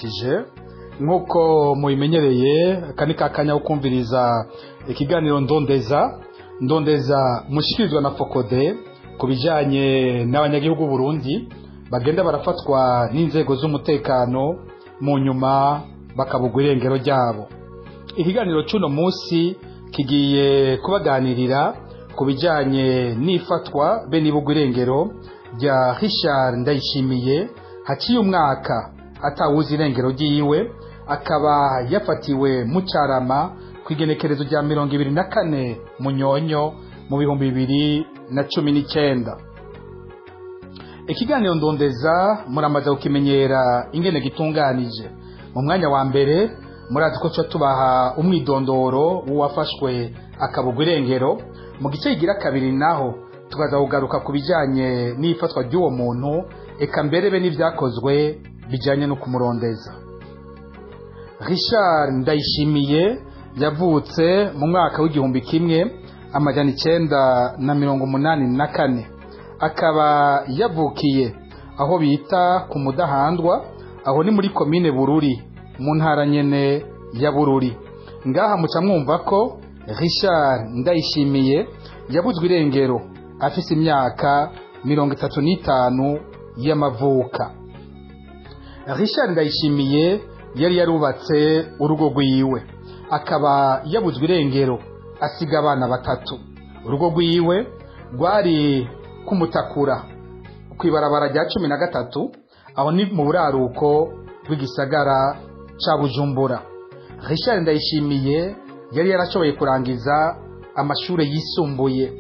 ndabaramukije nkuko mubimenyereye akani kakanya ukumviriza ikiganiro ndondeza mushikirizwa na Fokode kubijanye n'abanyagihugu Burundi bagenda barafatwa n'inzego z'umutekano mu nyuma bakabugwa irengero ryabo. Ikiganiro cy'uno munsi kigiye kubaganirira kubijanye n'ifatwa be n'ibugwa irengero rya Richard Ndayishimiye haciye umwaka atawuzi irengero ryiwe, akaba yafatiwe mu Carama kwigenekerezo rya 24 Munyonyo mu 2019. Ikiganiro ndondeza muramaze kukimenyera ingene gitunganije. Mu mwanya wa mbere murazi ko tubaha umwidondoro wafashwe akabugwa irengero. Mu gice kigira kabiri naho tukaza kugaruka kubijanye n'ifatwa ry'uwo muntu eka mbere be n'ivyakozwe bijanye no kumurondeza. Richard Ndayishimiye yavutse mu mwaka w'1984, akaba yavukiye aho bita ku Mudahandwa, aho ni muri komine Bururi mu ntara nyene ya Bururi. Ngaha muca mwumva ko Richard Ndayishimiye yabuzwe irengero afise imyaka 35 y'amavuka. Richard Ndayishimiye yari yarubatse urugo rwiwe, akaba yabuzwe irengero asiga abana batatu. Urugo rwiwe rwari kumutakura kwibarabara rya 13, aho ni mu buraruko rw'igisagara ca Bujumbura. Richard Ndayishimiye yari yarashoboye kurangiza amashure yisumbuye,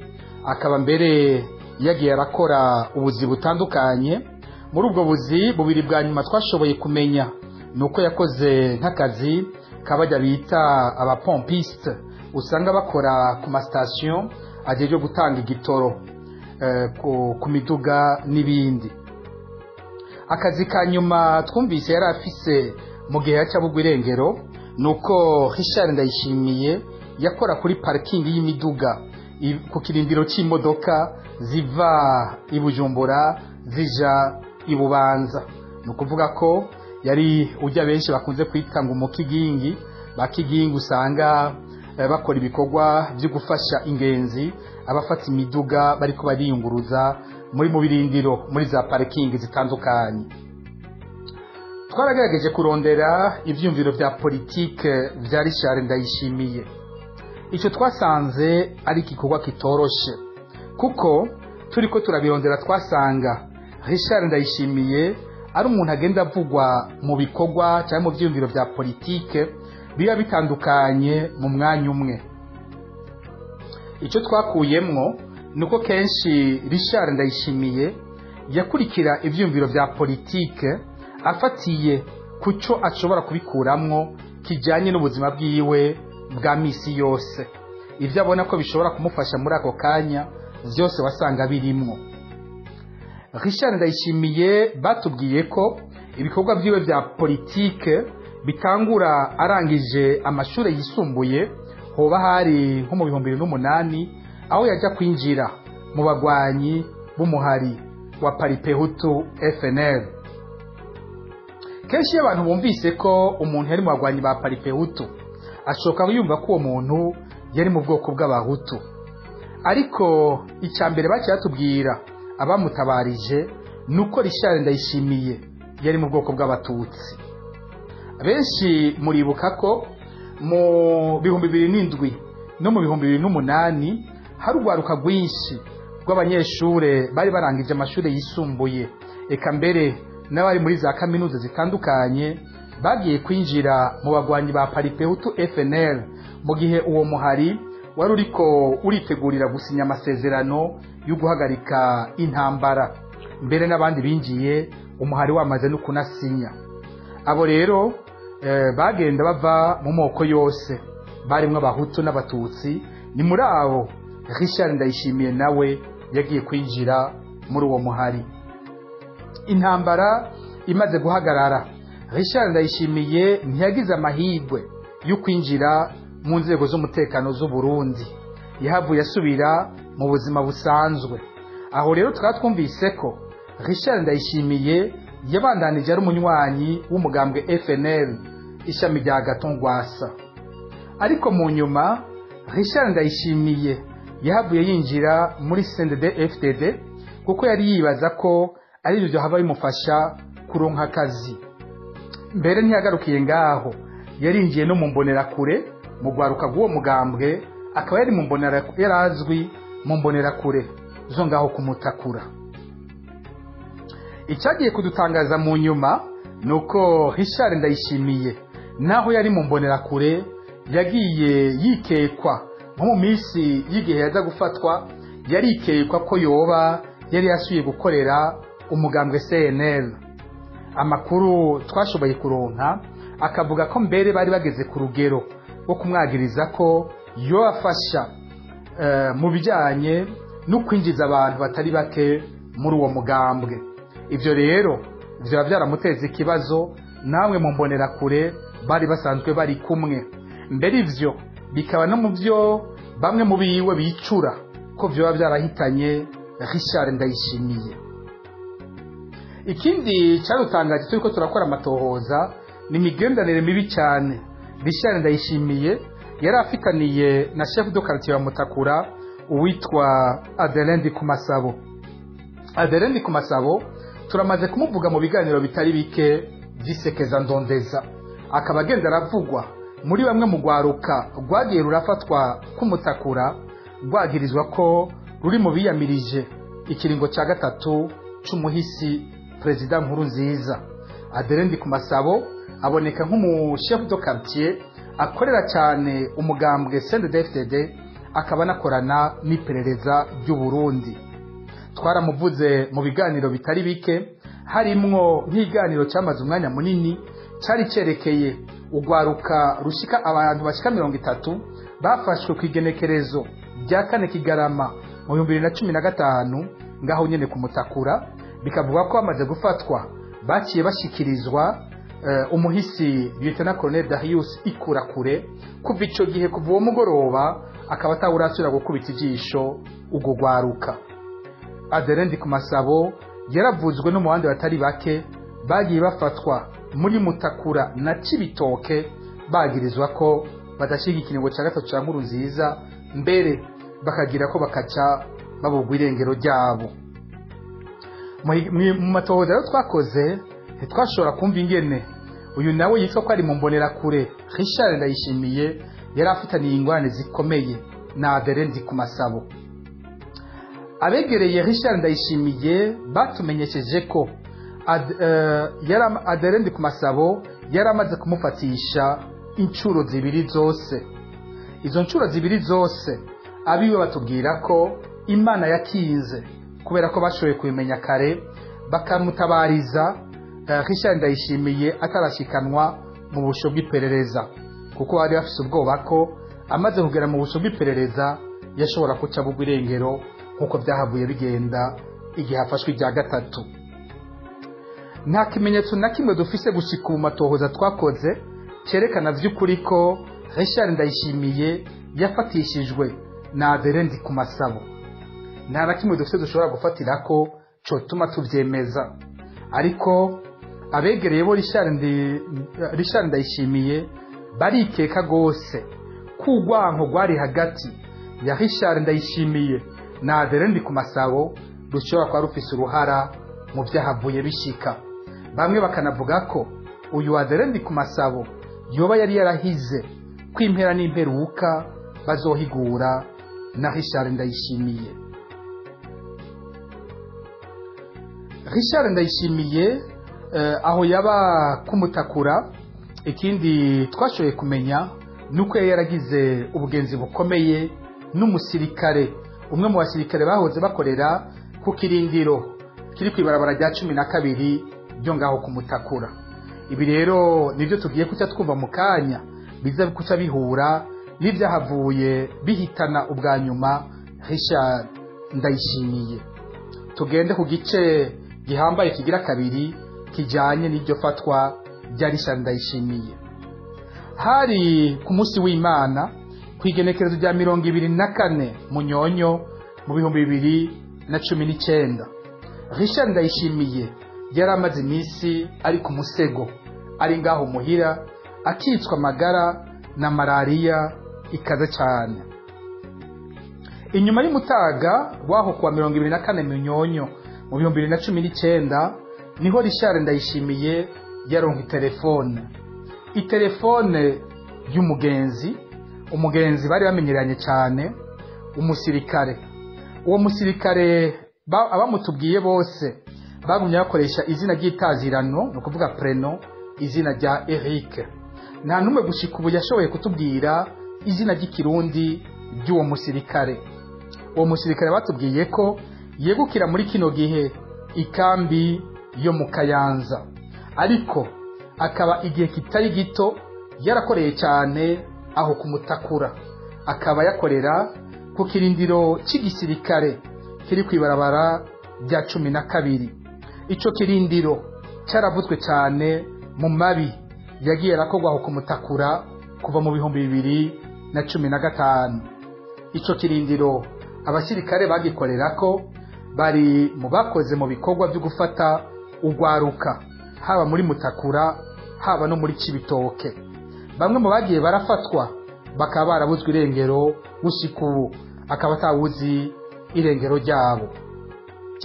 akaba mbere yagiye arakora ubuzi butandukanye. Muri ubwo buzi bubiri bwa nyuma twashoboye kumenya nuko yakoze nk'akazi kabajya bita abapompiste, usanga bakora ku ma station ajeje gutanga igitoro ku miduga n'ibindi. Akazi ka nyuma twumvise yari afise mu gihe yacabugwa irengero nuko Richard Ndayishimiye yakora kuri parking y'imiduga ku kirindiro c'imodoka ziva i Bujumbura zija i Bubanza. Nukuvuga ko yari ujya benshi bakunze kwita ngo umukigingi. Bakigingi usanga bakora ibikorwa byo gufasha ingenzi abafata imiduga bariko bariyunguruza muri mu birindiro muri za parking zitandukanye. Twaragerageje kurondera ivyumviro vya politike vya Richard Ndayishimiye. Icyo twasanze ari igikorwa kitoroshe, kuko turiko turabirondera twasanga Richard Ndayishimiye ari umuntu agenda avugwa mu bikorwa cyangwa mu vyumviro vya politike biba bitandukanye mu mwanya umwe. Icyo twakuyemwo nuko kenshi Richard Ndayishimiye yakurikira ivyumviro vya politike afatiye kuco ashobora kubikuramwo kijanye n'ubuzima bwiwe bwa misi yose. Ivyo abona ko bishobora kumufasha muri ako kanya vyose wasanga birimwo. Richard Ndayishimiye batubwiye ko ibikorwa byiwe vya politike bitangura arangije amashure yisumbuye, hoba hari nko mu 2008, aho yaja kwinjira mu bagwanyi b'umuhari wa Paripehutu FNL. Kenshi abantu bumvise ko umuntu yari mu bagwanyi ba Paripehutu ashoka yumva ko uwo muntu yari mu bwoko bw'abahutu, ariko icambere bacyatubwira abamutabarije nuko Richard Ndayishimiye yari mu bwoko bw'abatutsi. Benshi muribuka ko mu 2007 no mu 2008 hari urwaruka rwinshi rw'abanyeshure bari barangije amashure yisumbuye, eka mbere n'abari muri za kaminuza zitandukanye bagiye kwinjira mu bagwanyi ba Paripehutu FNL, mu gihe uwo muhari wari uriko uritegurira gusinya amasezerano yo guhagarika intambara. Mbere n'abandi binjiye umuhari wamaze no kunasinya. Abo rero bagenda bava mu moko yose, barimwe abahutu n'abatutsi. Ni muri abo Richard Ndayishimiye nawe yagiye kwinjira muri uwo muhari. Intambara imaze guhagarara, Richard Ndayishimiye ntiyagize amahirwe yo kwinjira mu nzego z'umutekano z'u Burundi. Yahavuye asubira mu buzima busanzwe. Aho rero twumvise ko Richard Ndayishimiye yabandanije ari umunywanyi w'umugambwe FNL ishami rya Gatongwasa. Ariko mu nyuma Richard Ndayishimiye yahavuye yinjira muri CNDD-FDD kuko yari yibaza ko ari byo haba bimufasha kuronka akazi. Mbere ntiyagarukiye ngaho, yarinjiye no mu mbonerakure mu gwaruka rw'uwo mugambwe, akaba yari mu mbonerakure, yarazwi mu mbonerakure zo ngaho kumutakura. Icyagiye kudutangaza mu nyuma nuko Richard Ndayishimiye naho yari mu mbonerakure yagiye yikekwa nko mu minsi y'igihe yaza gufatwa, yarikekwa ko yoba yari yasubiye gukorera umugambwe CNL. Amakuru twashoboye kuronka akavuga ko mbere bari bageze ku rugero rwo kumwagiriza ko yo afasha mu bijyanye no kwinjiza abantu batari bake muri uwo mugambwe. Ibyo rero byaba byaramuteza ikibazo, namwe mu mbonerakure bari basanzwe bari kumwe. Mbere ivyo bikaba no mu byo bamwe mu biwe bicura ko byaba byarahitanye Richard Ndayishimiye. Ikindi cyarutangaje turiko turakora amatohoza ni imigenderanire mibi cyane Richard Ndayishimiye yari afitaniye na chef de quartier wa Mutakura uwitwa Adeline Ndikumasabo. Adeline Ndikumasabo turamaze kumuvuga mu biganiro bitari bike visekeza ndondeza, akaba agenda aravugwa muri bamwe mu gwaruka rwagiye rurafatwa kumutakura, rwagirizwa ko ruri mu biyamirije ikiringo cya gatatu c'umuhisi President Nkurunziza. Adeline Ndikumasabo aboneka nk'umu chef de quartier akorera cyane umugambwe CNDD-FDD, akaba nakorana n'iperereza ry'u Burundi. Twaramuvuze mu biganiro bitari bike, harimwo nk'iganiro cyamaze umwanya munini cyari cerekeye ugwaruka rushika abantu bashika 30 bafashwe ku igenekerezo rya 4 Kigarama mu 2015 ngaho nyene kumutakura, bikavuga ko bamaze gufatwa baciye bashikirizwa umuhisi Lieutenant Colonel Darius Ikurakure. Kuva ico gihe, kuva uwo mugoroba, akaba atawurasubira gukubita ijisho ugo gwaruka. Adeline Ndikumasabo yaravuzwe no mu bandi batari bake bagiye bafatwa muri Mutakura na Cibitoke bagirizwa ko badashiga ikiringo cya gatatu cya Nkurunziza, mbere bakagira ko bakaca babugwa irengero ryabo. Mu matohoza rero twakoze twashobora kumva ingene uyu nawe yitwa ko ari mu mbonerakure Richard Ndayishimiye yari afitaniye ingwane zikomeye na Adeline Ndikumasabo. Abegereye Richard Ndayishimiye batumenyesheje ko Adeline Ndikumasabo yari amaze kumufatisha incuro zibiri zose. Izo ncuro zibiri zose abiwe batubwira ko Imana yakinze kubera ko bashoboye kubimenya kare, bakamutabariza Richard Ndayishimiye atarashikanwa mu busho bw'iperereza, kuko bari bafise ubwoba ko amaze kugera mu busho bw'iperereza yashobora kuca bugwa irengero nkuko byahavuye bigenda igihe hafashwe irya gatatu. Nta kimenyetso na kimwe dufise gushika mu matohoza twakoze cyerekana vy'ukuri ko Richard Ndayishimiye yafatishijwe na Adeline Ndikumasabo. Nta na kimwe dufise dushobora gufatira ko cotuma tuvyemeza, ariko abegereye bo Richard Ndayishimiye barikeka gose kugwanko gwari hagati ya Richard Ndayishimiye na Adeline Ndikumasabo rushobora kwa rufise uruhara mu vyahavuye bishika. Bamwe bakanavuga ko uyu Adeline Ndikumasabo yoba yari yarahize kwimpera n'imperuka bazohigura na Richard Ndayishimiye. Richard Ndayishimiye aho yaba kumutakura, ikindi twashoboye kumenya nuko yaragize ubugenzi bukomeye n'umusirikare, umwe mu basirikare bahoze bakorera ku kirindiro kiri kwibarabara rya 12 byo ngaho kumutakura. Ibi rero nivyo tugiye kuca twumva mu kanya biza kuca bihura n'ivyahavuye bihitana ubwa nyuma Richard Ndayishimiye. Tugende ku gice gihambaye kigira kabiri kijanye n'iryo fatwa rya Richard Ndayishimiye. Hari ku munsi w'Imana kwigenekerezo rya 24 Munyonyo mu 2019, Richard Ndayishimiye yari amaze iminsi ari ku musego ari ngaho muhira akitswa amagara na malariya ikaze cyane. Inyuma y'umutaga waho kuwa 24 Munyonyo mu 2019 niho Richard Ndayishimiye yaronka telefone. Itelefone y'umugenzi, umugenzi bari bamenyeranye cyane, umusirikare. Uwo musirikare abamutubwiye bose bagumye bakoresha izina ry'itazirano, no kuvuga preno, izina rya Eric. Nta numwe gushika ubu yashoboye kutubwira izina ry'ikirundi ry'uwo musirikare. Uwo musirikare batubwiye ko yegukira muri kino gihe ikambi yo mu Kayanza, ariko akaba igihe kitari gito yarakoreye cyane aho kumutakura, akaba yakorera ku kirindiro cy'igisirikare kiri kwibarabara rya 12. Ico kirindiro cyaravuzwe cyane mu mabi yagiye rakorwa aho kumutakura kuva mu 2015. Ico kirindiro abasirikare bagikorera ko bari mu bakoze mu bikorwa byo gufata ugwaruka haba muri Mutakura haba no muri Cibitoke. Bamwe mu bagiye barafatwa bakaba barabuzwe irengero gushika ubu akaba atawuzi irengero ryabo.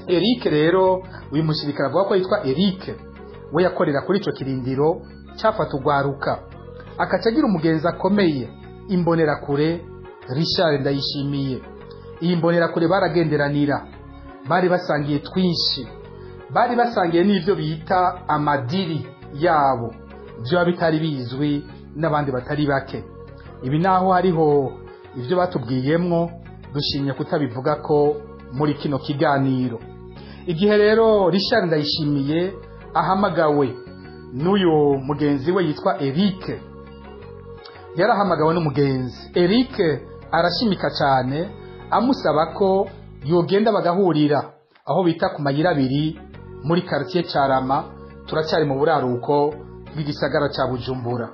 Eric rero uyu musirikare avuga ko yitwa Eric, we yakorera kuri ico kirindiro cyafata ugwaruka, akacagira umugenzi akomeye, imbonerakure Richard Ndayishimiye. Iyi mbonerakure baragenderanira, bari basangiye twinshi, bari basangiye n'ivyo bita amadiri yabo, byo bitari bizwi n'abandi batari bake. Ibi naho hariho ivyo batubwiyemwo dushimye kutabivuga ko muri kino kiganiro. Igihe rero Richard Ndayishimiye ahamagawe n'uyu mugenzi we yitwa Eric, yarahamagawe n'umugenzi. Eric arashimika cyane amusaba ko yogenda bagahurira aho bita ku mayira abiri muri quartier Carama, turacyari mu buraruko bw'igisagara cya Bujumbura.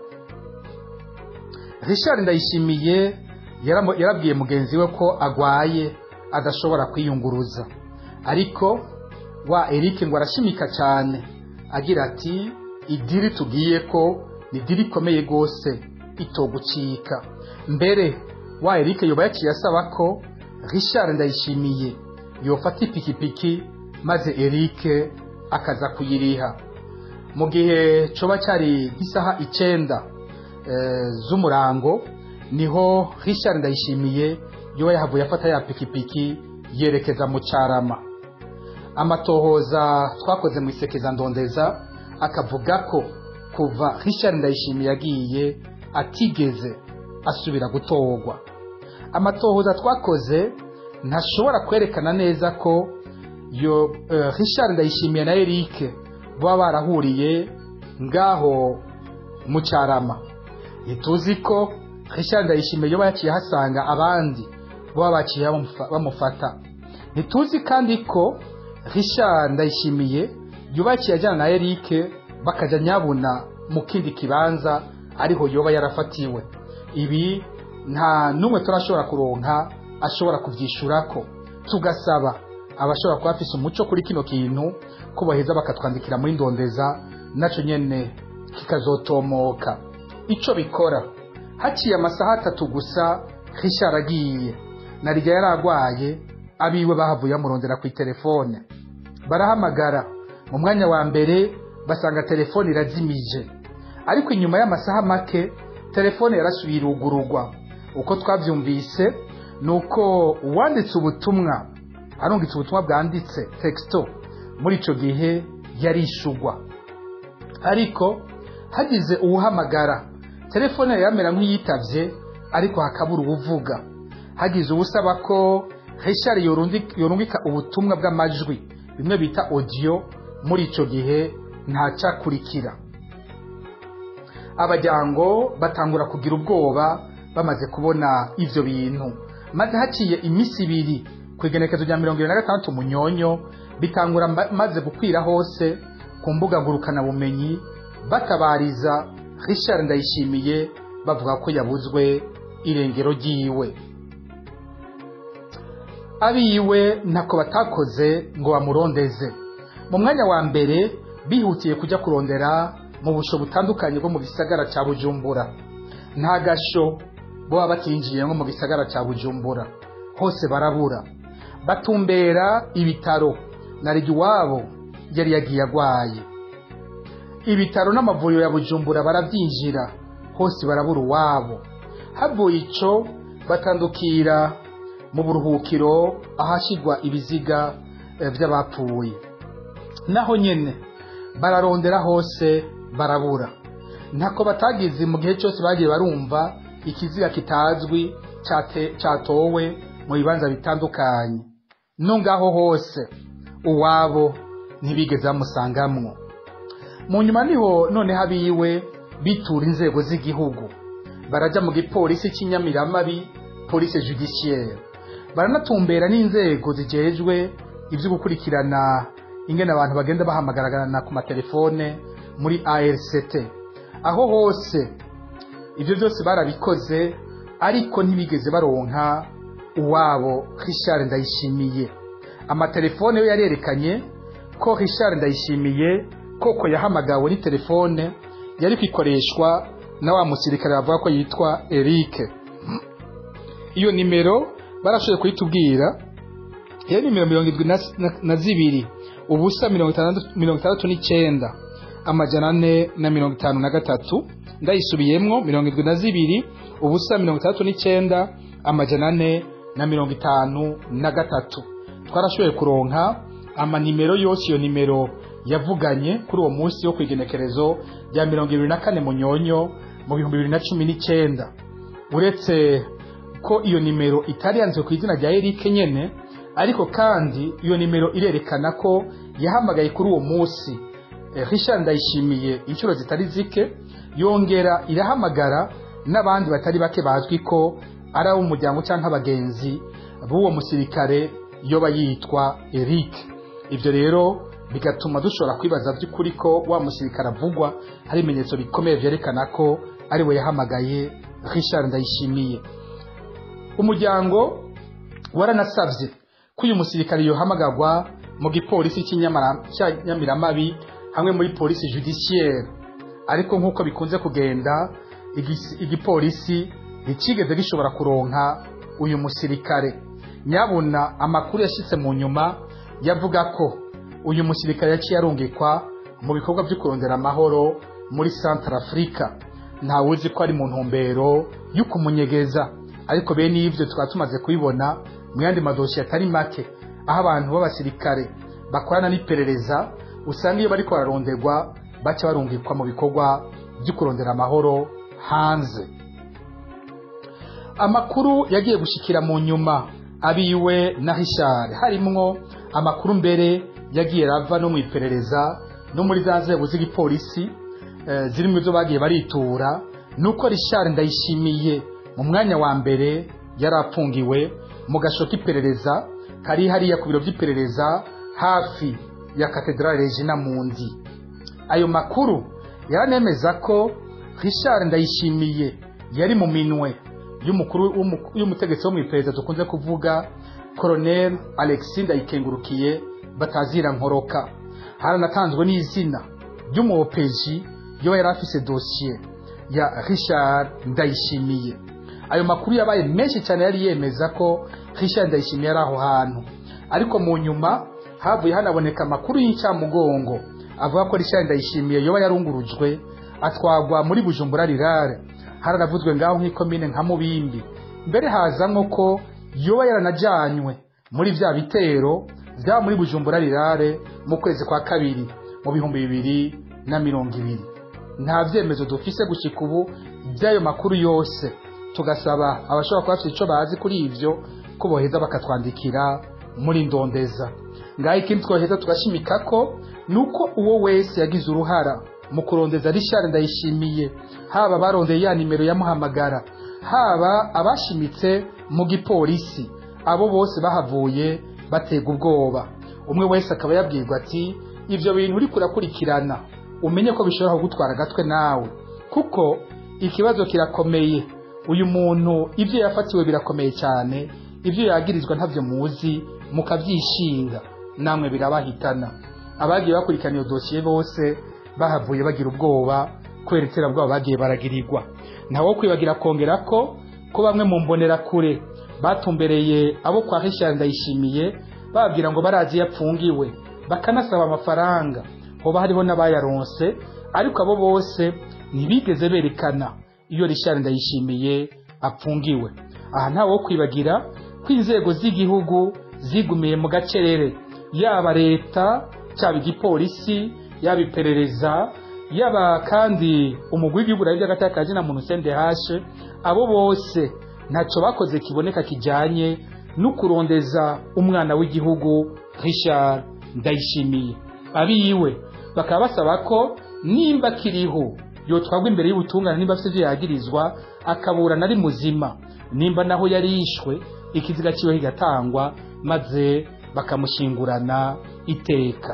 Richard Ndayishimiye yarabwiye mugenzi we ko agwaye adashobora kwiyunguruza, ariko wa Eric ngo arashimika cyane agira ati idiri tugiye ko ni diri komeye gose itogucika. Mbere wa Eric yoba yaciye asaba ko Richard Ndayishimiye yofata ipikipiki maze Eric akaza kuyiriha. Mu gihe coba cyari gisaha 9 z'umurango niho Richard Ndayishimiye yoba yahavuye afata ya pikipiki yerekeza mu Carama. Amatohoza twakoze mu isekeza ndondeza akavuga ko kuva Richard Ndayishimiye yagiye atigeze asubira gutorwa. Amatohoza twakoze ntashobora kwerekana neza ko Richard Ndayishimiye na Eric baba barahuriye ngaho mu Carama. Ituzi ko Richard Ndayishimiye yoba yaciye hasanga abandi baba baciye bamufata. Ntituzi kandi ko Richard Ndayishimiye yoba yaciye ajyana na Eric bakaja nyabuna mu kindi kibanza ariho yoba yarafatiwe. Ibi nta numwe turashobora kuronka ashobora kuvyishurako. Tugasaba abashobora kuba afise umuco kuri kino kintu ko baheza bakatwandikira muri ndondeza, naco nyene kikazotomoka. Ico bikora haciye amasaha 3 gusa Richard agiye, narijya yaragwaye, abiwe bahavuye amurondera ku telefone, barahamagara. Mu mwanya wa mbere basanga telefone irazimije, ariko inyuma y'amasaha make telefone yarasubira ugurugwa. Uko twavyumvise nuko uwanditse ubutumwa arungitse ubutumwa bwanditse texto muri ico gihe yarishugwa, ariko hagize uwuhamagara telefone yamera nk'iyitavye, ariko hakabura ubuvuga. Hagize ubusaba ko Richard yorungika ubutumwa bw'amajwi, bimwe bita audio, muri ico gihe ntacakurikira. Abajyango batangura kugira ubwoba bamaze kubona ivyo bintu, maze haciye imisi 2 kwigenekezo rya 26 Munyonyo bitangura maze gukwira hose ku mbuga ngurukana bumenyi, batabariza Richard Ndayishimiye bavuga ko yabuzwe irengero ryiwe. Abiwe ntako batakoze ngo bamurondeze. Mu mwanya wa mbere bihutiye kujya kurondera mu busho butandukanye bwo mu gisagara cya Bujumbura. Nta gasho boba batinjiye nko mu gisagara cya Bujumbura, hose barabura. Batumbera ibitaro, narigi wabo yari yagiye agwaye. Ibitaro n'amavuriro ya Bujumbura baravyinjira, hose barabura uwabo. Havuye ico batandukira mu buruhukiro ahashigwa ibiziga by'abapfuye. Naho nyene bararondera hose barabura. Ntako batagize mu gihe cyose bagiye barumva ikiziga kitazwi cyatowe mu bibanza bitandukanye. Nungaho hose uwabo ntibigeze bamusangamwo. Mu nyuma niho none habiwe bitura inzego z'igihugu, baraja mu gipolisi cy'Inyamiramabi, police judiciaire, baranatumbera n'inzego zijejwe ivyo gukurikirana ingene abantu bagenda bahamagarana ku matelefone muri ARCT. Aho hose ivyo byose barabikoze, ariko ntibigeze baronka uwabo Richard Ndayishimiye. Amatelefone yo yarerekanye ko Richard Ndayishimiye koko yahamagawe ni telefone yari kwikoreshwa na wa musirikare bavuga ko yitwa Eric. Iyo nimero barashoboye kuyitubwira, iyo nimero 72 ubusa 69 amajana 453. Ndayisubiyemwo 72 ubusa 69 amajana 453. Twarashoboye kuronka amanimero yose iyo nimero yavuganye kuri uwo munsi wo kwigenekerezo rya 24 Munyonyo mu 2019. Uretse ko iyo nimero itari yanzwe ku izina rya Eric nyene, ariko kandi iyo nimero irerekana ko yahamagaye kuri uwo munsi Richard Ndayishimiye inshuro zitari zike, yongera irahamagara n'abandi batari bake bazwi ko ari umuryango cyangwa abagenzi b'uwo musirikare yoba yitwa Eric. Ibyo rero bigatuma dushobora kwibaza by'ukuri ko wa musirikare avugwa hari ibimenyetso bikomeye byerekana ko ari we yahamagaye Richard Ndayishimiye. Umuryango waranasavye ko uyu musirikare yohamagagwa mu gipolisi cy'Inyamiramabi hamwe muri police judiciaire, ariko nkuko bikunze kugenda igipolisi ntikigeze gishobora kuronka uyu musirikare. Nyabuna amakuru yashitse mu nyuma yavuga ko uyu musirikare yaciye arungikwa mu bikorwa byo kurondera amahoro muri Central Africa. Ntawuzi ko ari mu ntumbero yo kumunyegeza, ariko bene ivyo tukaba tumaze kubibona mu yandi madosiye atari make, aho abantu b'abasirikare bakorana n'iperereza usanga iyo bariko bararonderwa baca barungikwa mu bikorwa byo kurondera amahoro hanze. Amakuru yagiye gushikira mu nyuma abiwe na Richard, harimwo amakuru mbere yagiye rava no mu iperereza no muri za nzego z'igipolisi ziri mu byo bagiye baritura, nuko Richard Ndayishimiye mu mwanya wa mbere yarapfungiwe mu gasho k'iperereza kari hariya ku biro by'iperereza hafi ya Cathedrale Regina Mundi. Ayo makuru yaranemeza ko Richard Ndayishimiye yari mu minwe y'umutegetsi wo mu iperereza dukunze kuvuga Colonel Alexis Ndayikengurukiye batazira Nkoroka. Haranatanzwe n'izina ry'umuopeji yo yari afise dossier ya Richard Ndayishimiye. Ayo makuru yabaye menshi cyane, yari yemeza ko Richard Ndayishimiye yari aho hantu, ariko mu nyuma havuye hanaboneka amakuru y'icyamugongo avuga ko Richard Ndayishimiye yoba yarungurujwe atwagwa muri Bujumbura rirare. Haranavuzwe ngaho nk'ikomine nka Mubimbi, mbere hazamwo ko yoba yaranajanywe muri vya bitero vya muri Bujumbura rirare mu kwezi kwa kabiri mu 2020. Nta vyemezo dufise gushika ubu by'ayo makuru yose, tugasaba abashobora kuba bafite ico bazi kuri ivyo ko boheza bakatwandikira muri ndondeza. Ngaho ikindi twoheza tugashimika ko nuko uwo wese yagize uruhara mu kurondeza Richard Ndayishimiye, haba barondeye ya nimero yamuhamagara, haba abashimitse mu gipolisi, abo bose bahavuye batega ubwoba. Umwe wese akaba yabwirwa ati ivyo bintu uri kurakurikirana umenye ko bishobora kugutwara gatwe nawe, kuko ikibazo kirakomeye. Uyu muntu ivyo yafatiwe birakomeye cyane, ivyo yagirizwa ntavyo muzi mukavyishinga, namwe birabahitana. abagiye bakurikirana iyo dosiye bose bahavuye bagira ubwoba kubera iterabwoba bagiye baragirirwa. Ntawo kwibagira kongera ko bamwe mu mbonerakure batumbereye abo kwa Richard Ndayishimiye bababwira ngo barazi yapfungiwe bakanasaba amafaranga, hoba hariho n'abayaronse, ariko abo bose ntibigeze berekana iyo Richard Ndayishimiye apfungiwe. Aha ntawo kwibagira ko inzego z'igihugu zigumiye mu gacerere, yaba leta, cyaba igipolisi, yaba iperereza, yaba kandi umugwi w'igihugu y'agatakaje na muntu CNDH, abo bose ntacyo bakoze kiboneka kijanye no kurondeza umwana w'igihugu Richard Ndayishimiye. Abiwe bakaba basaba ko nimba kiriho yotwagwa imbere y'ubutungane, nimba afite ivyo yagirizwa akaburana ari muzima, nimba naho yari yishwe ikiziga kiwe kigatangwa maze bakamushingurana iteka.